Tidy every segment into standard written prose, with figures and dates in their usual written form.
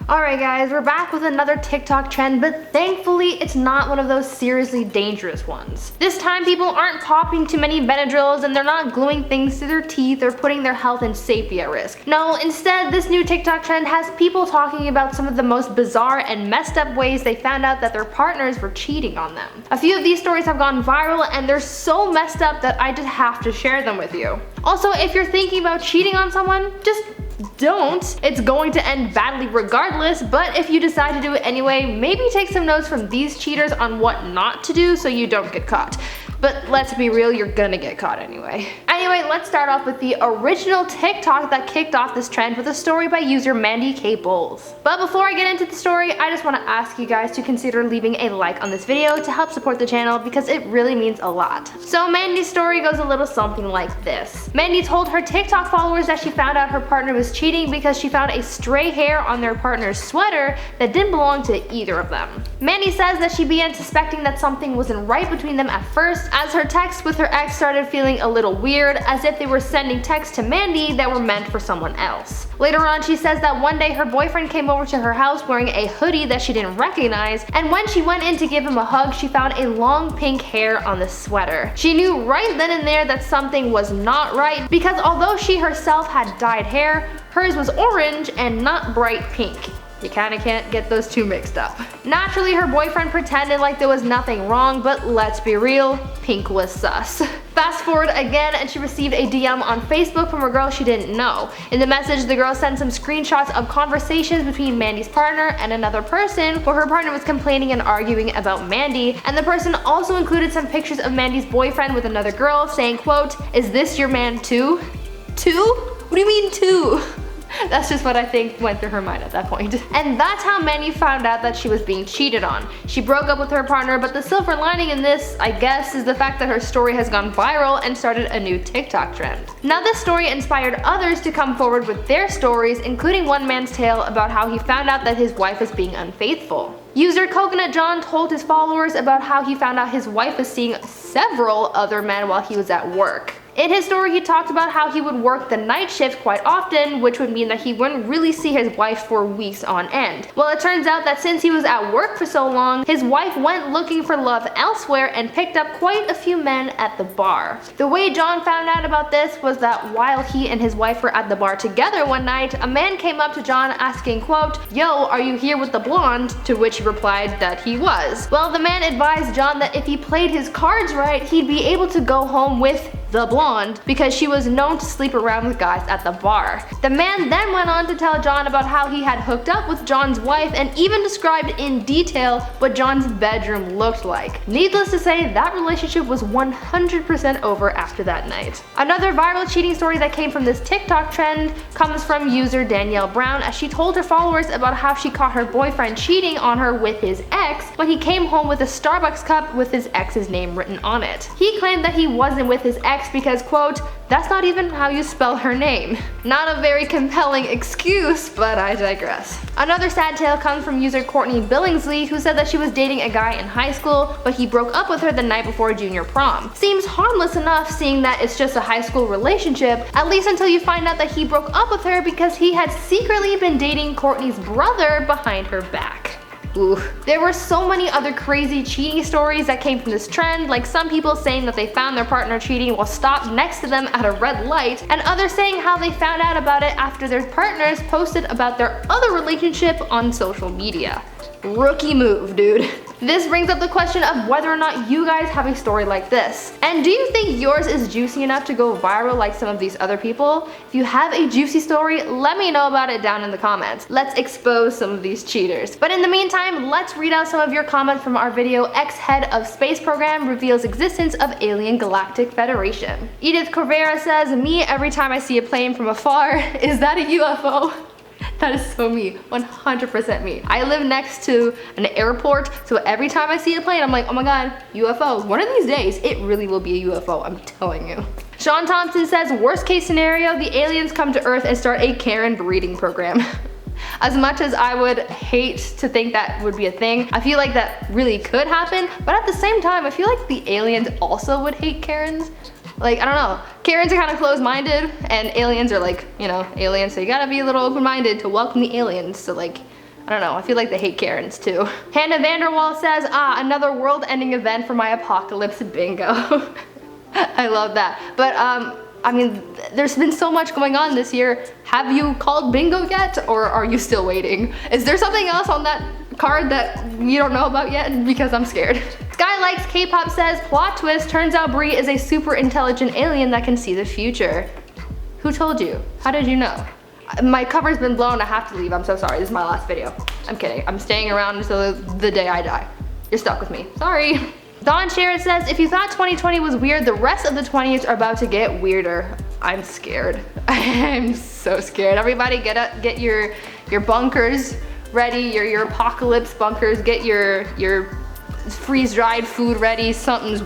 Alright guys, we're back with another TikTok trend, but thankfully it's not one of those seriously dangerous ones. This time people aren't popping too many Benadryls and they're not gluing things to their teeth or putting their health and safety at risk. No, instead this new TikTok trend has people talking about some of the most bizarre and messed up ways they found out that their partners were cheating on them. A few of these stories have gone viral and they're so messed up that I just have to share them with you. Also, if you're thinking about cheating on someone, just don't. It's going to end badly regardless, but if you decide to do it anyway, maybe take some notes from these cheaters on what not to do so you don't get caught. But let's be real, you're gonna get caught anyway. Anyway, let's start off with the original TikTok that kicked off this trend with a story by user Mandy K. Bowles. But before I get into the story, I just want to ask you guys to consider leaving a like on this video to help support the channel because it really means a lot. So Mandy's story goes a little something like this. Mandy told her TikTok followers that she found out her partner was cheating because she found a stray hair on their partner's sweater that didn't belong to either of them. Mandy says that she began suspecting that something wasn't right between them at first, as her texts with her ex started feeling a little weird, as if they were sending texts to Mandy that were meant for someone else. Later on, she says that one day her boyfriend came over to her house wearing a hoodie that she didn't recognize, and when she went in to give him a hug, she found a long pink hair on the sweater. She knew right then and there that something was not right because although she herself had dyed hair, hers was orange and not bright pink. You kinda can't get those two mixed up. Naturally, her boyfriend pretended like there was nothing wrong, but let's be real, pink was sus. Fast forward again and she received a DM on Facebook from a girl she didn't know. In the message, the girl sent some screenshots of conversations between Mandy's partner and another person where her partner was complaining and arguing about Mandy, and the person also included some pictures of Mandy's boyfriend with another girl saying, quote, "Is this your man too?" Two? What do you mean two? That's just what I think went through her mind at that point. And that's how Mandy found out that she was being cheated on. She broke up with her partner, but the silver lining in this, I guess, is the fact that her story has gone viral and started a new TikTok trend. Now this story inspired others to come forward with their stories, including one man's tale about how he found out that his wife was being unfaithful. User Coconut John told his followers about how he found out his wife was seeing several other men while he was at work. In his story, he talked about how he would work the night shift quite often, which would mean that he wouldn't really see his wife for weeks on end. Well, it turns out that since he was at work for so long, his wife went looking for love elsewhere and picked up quite a few men at the bar. The way John found out about this was that while he and his wife were at the bar together one night, a man came up to John asking, quote, "Yo, are you here with the blonde?" To which he replied that he was. Well, the man advised John that if he played his cards right, he'd be able to go home with the blonde because she was known to sleep around with guys at the bar. The man then went on to tell John about how he had hooked up with John's wife and even described in detail what John's bedroom looked like. Needless to say, that relationship was 100% over after that night. Another viral cheating story that came from this TikTok trend comes from user Danielle Brown, as she told her followers about how she caught her boyfriend cheating on her with his ex when he came home with a Starbucks cup with his ex's name written on it. He claimed that he wasn't with his ex because, quote, "That's not even how you spell her name." Not a very compelling excuse, but I digress. Another sad tale comes from user Courtney Billingsley, who said that she was dating a guy in high school, but he broke up with her the night before junior prom. Seems harmless enough seeing that it's just a high school relationship, at least until you find out that he broke up with her because he had secretly been dating Courtney's brother behind her back. Ooh. There were so many other crazy cheating stories that came from this trend, like some people saying that they found their partner cheating while stopped next to them at a red light, and others saying how they found out about it after their partners posted about their other relationship on social media. Rookie move, dude. This brings up the question of whether or not you guys have a story like this. And do you think yours is juicy enough to go viral like some of these other people? If you have a juicy story, let me know about it down in the comments. Let's expose some of these cheaters. But in the meantime, let's read out some of your comments from our video, Ex-Head of Space Program Reveals Existence of Alien Galactic Federation. Edith Corvera says, "Me every time I see a plane from afar. Is that a UFO?" That is so me, 100% me. I live next to an airport, so every time I see a plane, I'm like, oh my god, UFO. One of these days, it really will be a UFO, I'm telling you. Sean Thompson says, worst case scenario, the aliens come to Earth and start a Karen breeding program. As much as I would hate to think that would be a thing, I feel like that really could happen, but at the same time, I feel like the aliens also would hate Karens. Like, I don't know. Karens are kind of closed-minded, and aliens are like, you know, aliens, so you gotta be a little open-minded to welcome the aliens. So like, I don't know, I feel like they hate Karens too. Hannah Vanderwall says, another world-ending event for my apocalypse bingo. I love that. But I mean, there's been so much going on this year. Have you called bingo yet, or are you still waiting? Is there something else on that card that you don't know about yet? Because I'm scared. Sky Likes K-pop says, plot twist, turns out Brie is a super intelligent alien that can see the future. Who told you? How did you know? My cover's been blown, I have to leave, I'm so sorry, this is my last video. I'm kidding, I'm staying around until the day I die. You're stuck with me, sorry. Dawn Sharon says, if you thought 2020 was weird, the rest of the 20s are about to get weirder. I'm scared. I'm so scared. Everybody get your bunkers ready, your apocalypse bunkers, get your freeze-dried food ready. Something's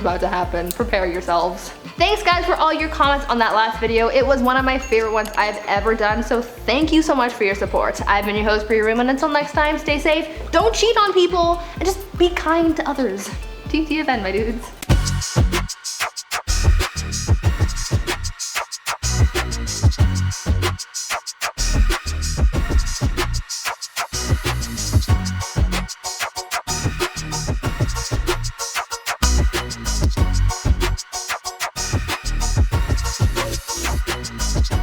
about to happen. Prepare yourselves. Thanks guys for all your comments on that last video. It was one of my favorite ones I've ever done, so thank you so much for your support. I've been your host, Brie Room, and until next time, stay safe, don't cheat on people, and just be kind to others. TTFN, my dudes.